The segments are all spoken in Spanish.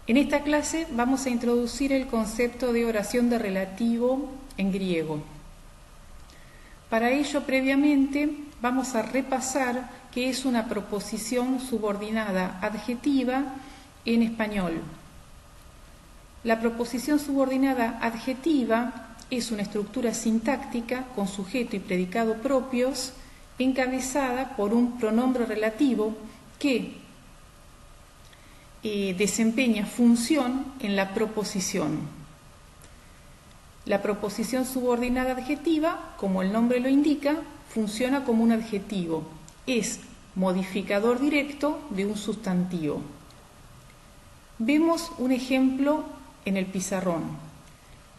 En esta clase vamos a introducir el concepto de oración de relativo en griego. Para ello, previamente, vamos a repasar qué es una proposición subordinada adjetiva en español. La proposición subordinada adjetiva es una estructura sintáctica con sujeto y predicado propios, encabezada por un pronombre relativo que desempeña función en la proposición. La proposición subordinada adjetiva, como el nombre lo indica, funciona como un adjetivo. Es modificador directo de un sustantivo. Vemos un ejemplo en el pizarrón.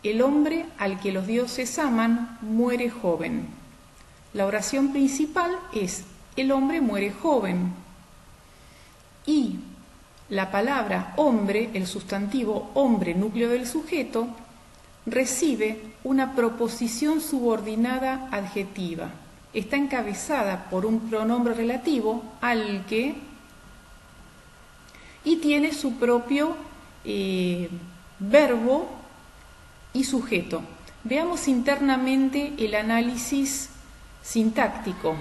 El hombre al que los dioses aman muere joven. La oración principal es: el hombre muere joven. Y la palabra hombre, el sustantivo hombre, núcleo del sujeto, recibe una proposición subordinada adjetiva. Está encabezada por un pronombre relativo, al que, y tiene su propio verbo y sujeto. Veamos internamente el análisis sintáctico.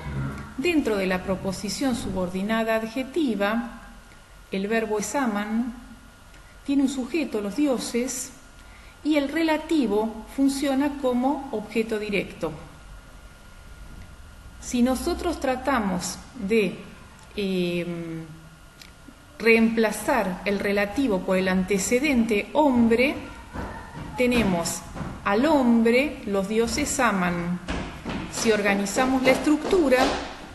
Dentro de la proposición subordinada adjetiva, el verbo es aman, tiene un sujeto, los dioses, y el relativo funciona como objeto directo. Si nosotros tratamos de reemplazar el relativo por el antecedente hombre, tenemos al hombre, los dioses aman. Si organizamos la estructura,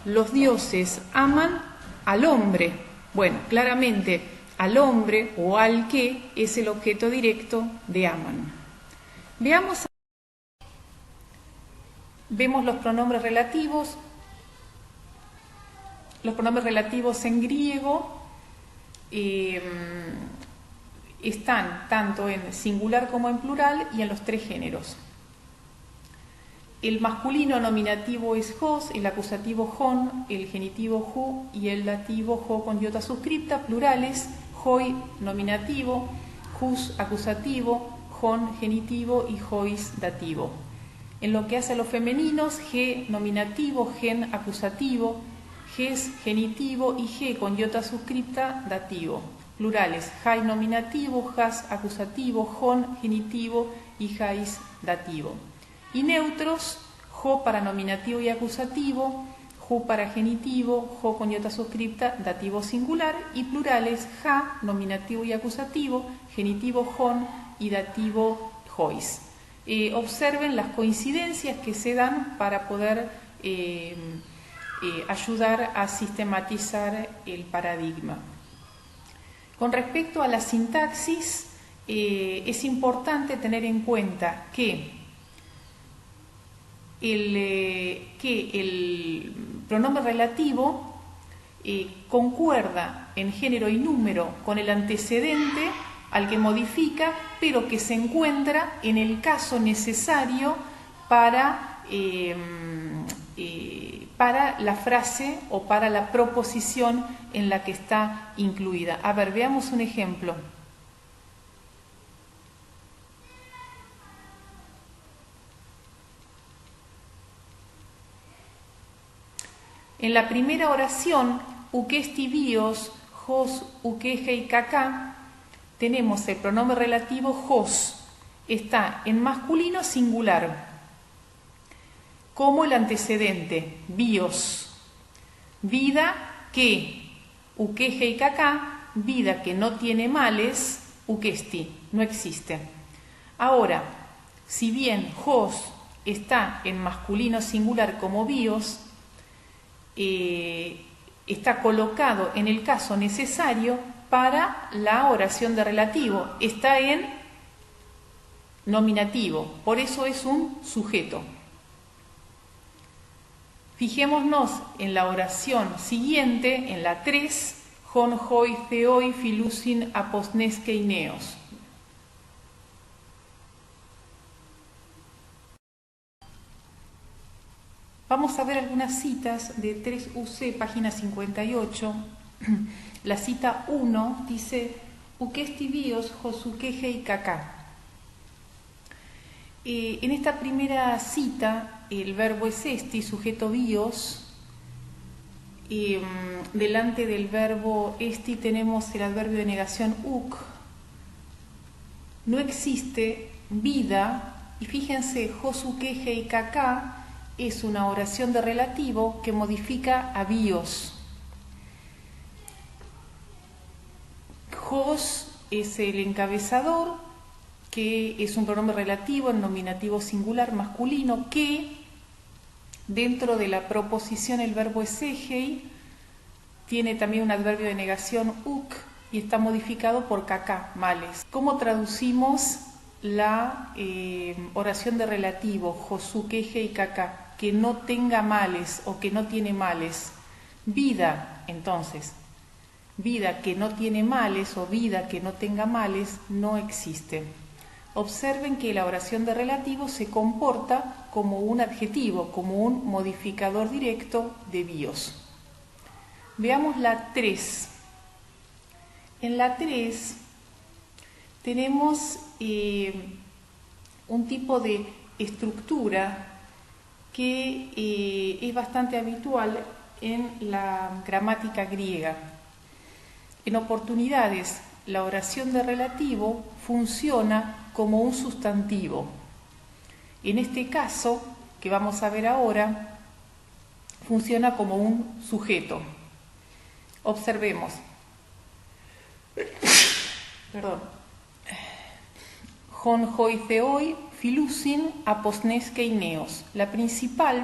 los dioses aman al hombre. Bueno, claramente al hombre o al que es el objeto directo de aman. Vemos los pronombres relativos. Los pronombres relativos en griego están tanto en singular como en plural y en los tres géneros. El masculino nominativo es hos, el acusativo hon, el genitivo hu y el dativo ho con iota suscripta. Plurales: hoi nominativo, hus acusativo, hon genitivo y hois dativo. En lo que hace a los femeninos, ge nominativo, gen acusativo, ges genitivo y ge con iota suscripta dativo. Plurales: jai nominativo, jas acusativo, hon genitivo y jais dativo. Y neutros: jo para nominativo y acusativo, ju para genitivo, jo con iota suscripta, dativo singular. Y plurales: ja nominativo y acusativo, genitivo hon y dativo hois. Observen las coincidencias que se dan para poder ayudar a sistematizar el paradigma. Con respecto a la sintaxis, es importante tener en cuenta que el pronombre relativo concuerda en género y número con el antecedente al que modifica, pero que se encuentra en el caso necesario para la frase o para la proposición en la que está incluida. A ver, veamos un ejemplo. En la primera oración, ukesti bios, hos ukehei kaká, tenemos el pronombre relativo hos. Está en masculino singular, como el antecedente, bios. Vida que, ukehei kaká, vida que no tiene males, ukesti, no existe. Ahora, si bien hos está en masculino singular como bios, está colocado en el caso necesario para la oración de relativo. Está en nominativo, por eso es un sujeto. Fijémonos en la oración siguiente, en la 3, hon hoi theoi filusin aposneskeineos. Vamos a ver algunas citas de 3UC, página 58. La cita 1 dice: Ukesti bios, josukeje y cacá. En esta primera cita, el verbo es esti, sujeto bios. Delante del verbo esti tenemos el adverbio de negación uk. No existe vida, y fíjense, josukeje y cacá es una oración de relativo que modifica a bios. Jos es el encabezador, que es un pronombre relativo en nominativo singular masculino, que dentro de la proposición el verbo es egei, tiene también un adverbio de negación uk y está modificado por cacá, males. ¿Cómo traducimos la oración de relativo, josukeje y cacá? Que no tenga males o que no tiene males. Vida, entonces. Vida que no tiene males o vida que no tenga males no existe. Observen que la oración de relativo se comporta como un adjetivo, como un modificador directo de bios. Veamos la 3. En la 3 tenemos un tipo de estructura que es bastante habitual en la gramática griega. En oportunidades, la oración de relativo funciona como un sustantivo. En este caso, que vamos a ver ahora, funciona como un sujeto. Observemos. Hon hoi theoi filusin aposneskeineos. La principal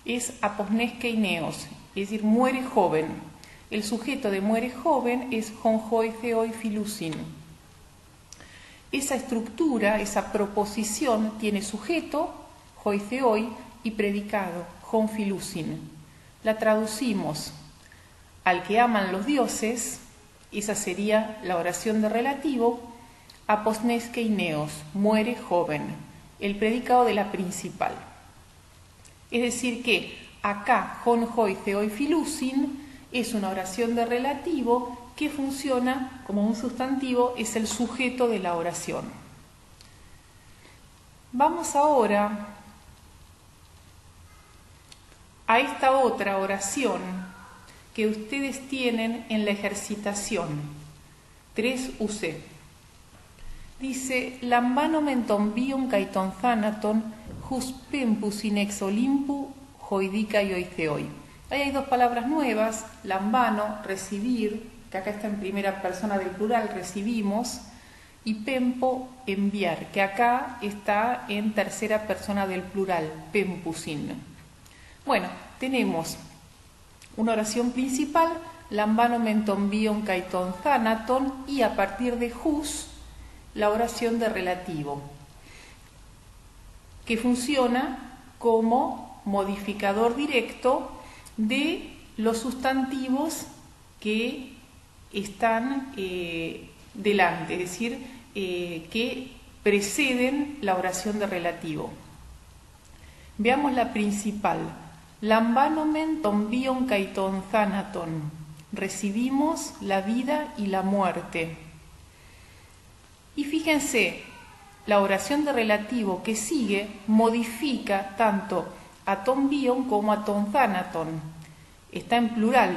es aposneskeineos, es decir, muere joven. El sujeto de muere joven es hon hoi theoi filusin. Esa estructura, esa proposición, tiene sujeto, hoi theoi, y predicado, hon filusin. La traducimos al que aman los dioses, esa sería la oración de relativo, aposneskeineos, muere joven, el predicado de la principal. Es decir que acá, hon hoi theoi filusin, es una oración de relativo que funciona como un sustantivo, es el sujeto de la oración. Vamos ahora a esta otra oración que ustedes tienen en la ejercitación 3UC. Dice, lambanomen ton bion kai ton thanaton hus pempus in ex olimpu hoidika y oitheoi. Ahí hay dos palabras nuevas, lambano, recibir, que acá está en primera persona del plural, recibimos, y pempo, enviar, que acá está en tercera persona del plural, pempusin. Bueno, tenemos una oración principal, lambanomen ton bion kai ton thanaton, y a partir de hus, la oración de relativo, que funciona como modificador directo de los sustantivos que están delante, es decir, que preceden la oración de relativo. Veamos la principal. Lambanomen ton bion kai ton thanaton. Recibimos la vida y la muerte. Y fíjense, la oración de relativo que sigue modifica tanto a ton bion como a ton thanaton. Está en plural.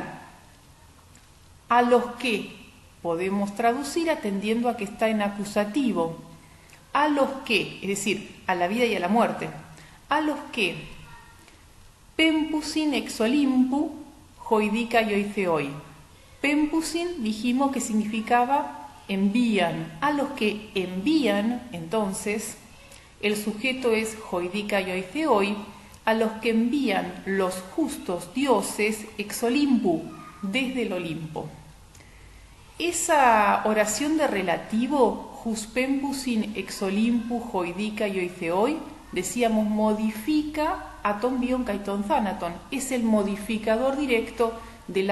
A los que podemos traducir atendiendo a que está en acusativo. A los que, es decir, a la vida y a la muerte. A los que pempusin ex olimpu hoidika y oitheoi. Pempusin dijimos que significaba envían. A los que envían, entonces, el sujeto es hoidika y oitheoi, a los que envían los justos dioses ex olimpu, desde el Olimpo. Esa oración de relativo, hus pempusin ex olimpu hoidika y oitheoi, decíamos, modifica a ton bion kai ton thanaton. Es el modificador directo de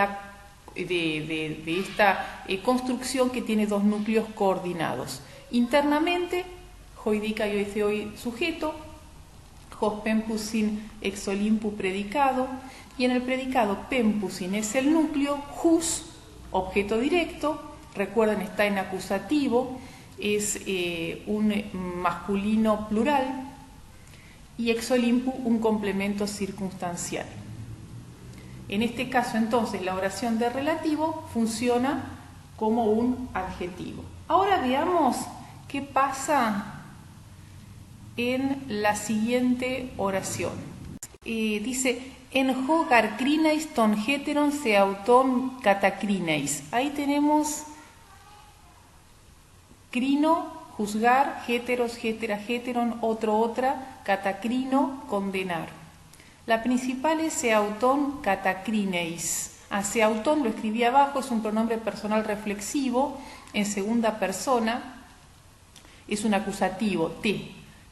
esta construcción que tiene dos núcleos coordinados. Internamente, hoidika y oitheoi sujeto, hos pempusin ex olimpu predicado, y en el predicado pempusin es el núcleo, hus objeto directo, recuerden, está en acusativo, es un masculino plural, y ex Olimpo un complemento circunstancial. En este caso, entonces, la oración de relativo funciona como un adjetivo. Ahora veamos qué pasa en la siguiente oración. Dice, en hogar crineis ton heteron se auton catacrineis. Ahí tenemos crino, juzgar, heteros, hetera, heteron, otro, otra, catacrino, condenar. La principal es seauton catacrineis. Seauton lo escribí abajo, es un pronombre personal reflexivo en segunda persona, es un acusativo,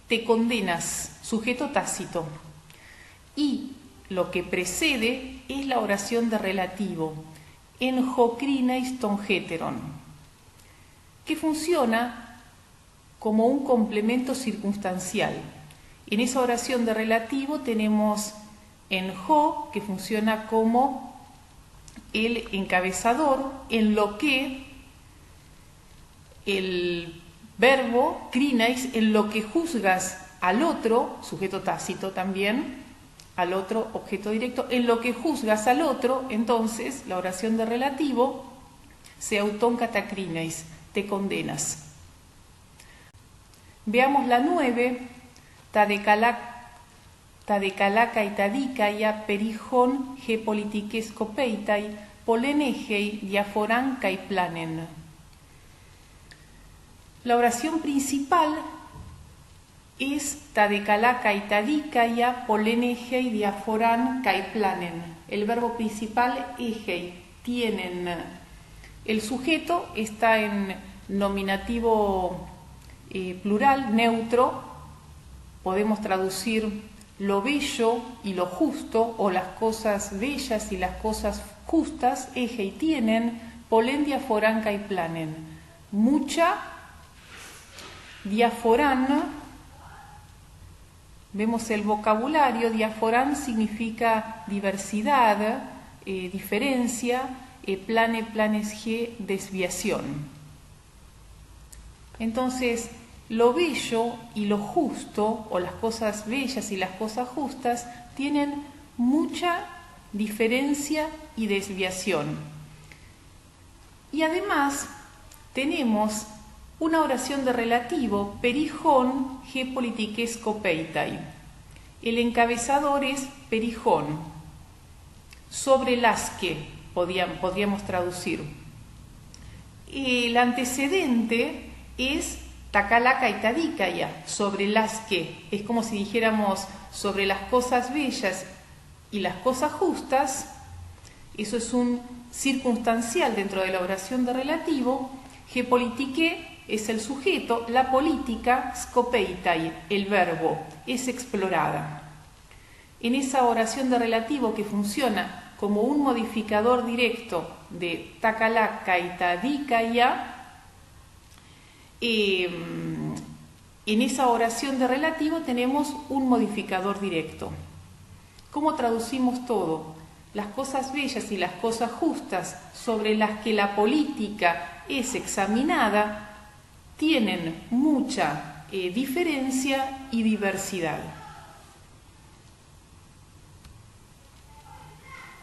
te condenas, sujeto tácito. Y lo que precede es la oración de relativo, en hocrineis ton heteron, que funciona como un complemento circunstancial. En esa oración de relativo tenemos en ho, que funciona como el encabezador, en lo que el verbo crineis, en lo que juzgas al otro, sujeto tácito también, al otro objeto directo, en lo que juzgas al otro, entonces la oración de relativo se auton catacrineis, te condenas. Veamos la 9, tadecalaca y tadicaya perijon ge politiques copeitai polenegei diaforanca y planen. La oración principal es tadecalaca y tadicaya polenegei diaforan kai planen. El verbo principal egei, tienen. El sujeto está en nominativo plural, neutro. Podemos traducir lo bello y lo justo, o las cosas bellas y las cosas justas, egei, tienen, polen diaforan kai planen. Mucha, diaforan. Vemos el vocabulario, diaforán significa diversidad, diferencia, plane, planes, ge, desviación. Entonces, lo bello y lo justo, o las cosas bellas y las cosas justas, tienen mucha diferencia y desviación. Y además, tenemos una oración de relativo, perijón, ge politiques copeitai. El encabezador es perijón, sobre las que, podríamos traducir. El antecedente es tacalaca y tadicaya, sobre las que, es como si dijéramos sobre las cosas bellas y las cosas justas. Eso es un circunstancial dentro de la oración de relativo. Ge politique es el sujeto, la política, scopeitai, el verbo, es explorada. En esa oración de relativo que funciona como un modificador directo de tacalaca y tadicaya, en esa oración de relativo tenemos un modificador directo. ¿Cómo traducimos todo? Las cosas bellas y las cosas justas sobre las que la política es examinada tienen mucha diferencia y diversidad.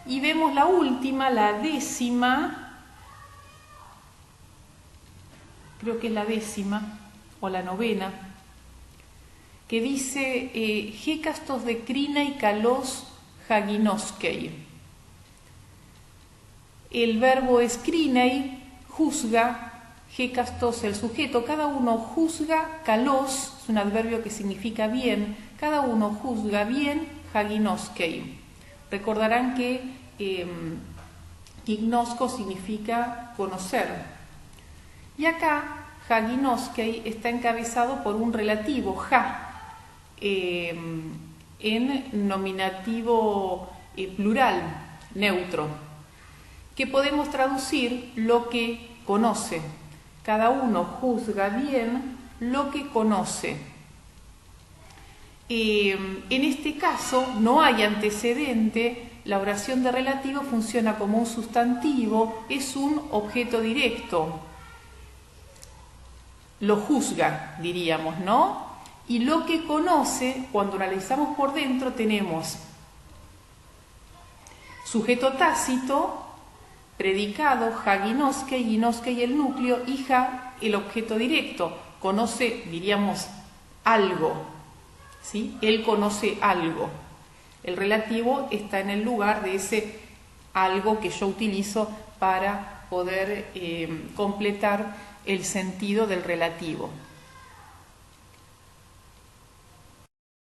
Y vemos la última, la 10ª, creo que es la 10ª o la 9ª, que dice Hecastos de crina y calos haginoskei. El verbo es crinei, juzga, Hecastos el sujeto, cada uno juzga, kalos es un adverbio que significa bien, cada uno juzga bien, haginoskei. Recordarán que gignosko significa conocer. Y acá, haginoskei está encabezado por un relativo, ha, en nominativo plural, neutro, que podemos traducir lo que conoce. Cada uno juzga bien lo que conoce. En este caso no hay antecedente, la oración de relativo funciona como un sustantivo, es un objeto directo. lo juzga, diríamos, ¿no? Y lo que conoce, cuando analizamos por dentro, tenemos sujeto tácito, predicado, ja ginoske y el núcleo, y ja el objeto directo. Conoce, diríamos, algo, ¿sí? Él conoce algo. El relativo está en el lugar de ese algo que yo utilizo para poder completar el sentido del relativo.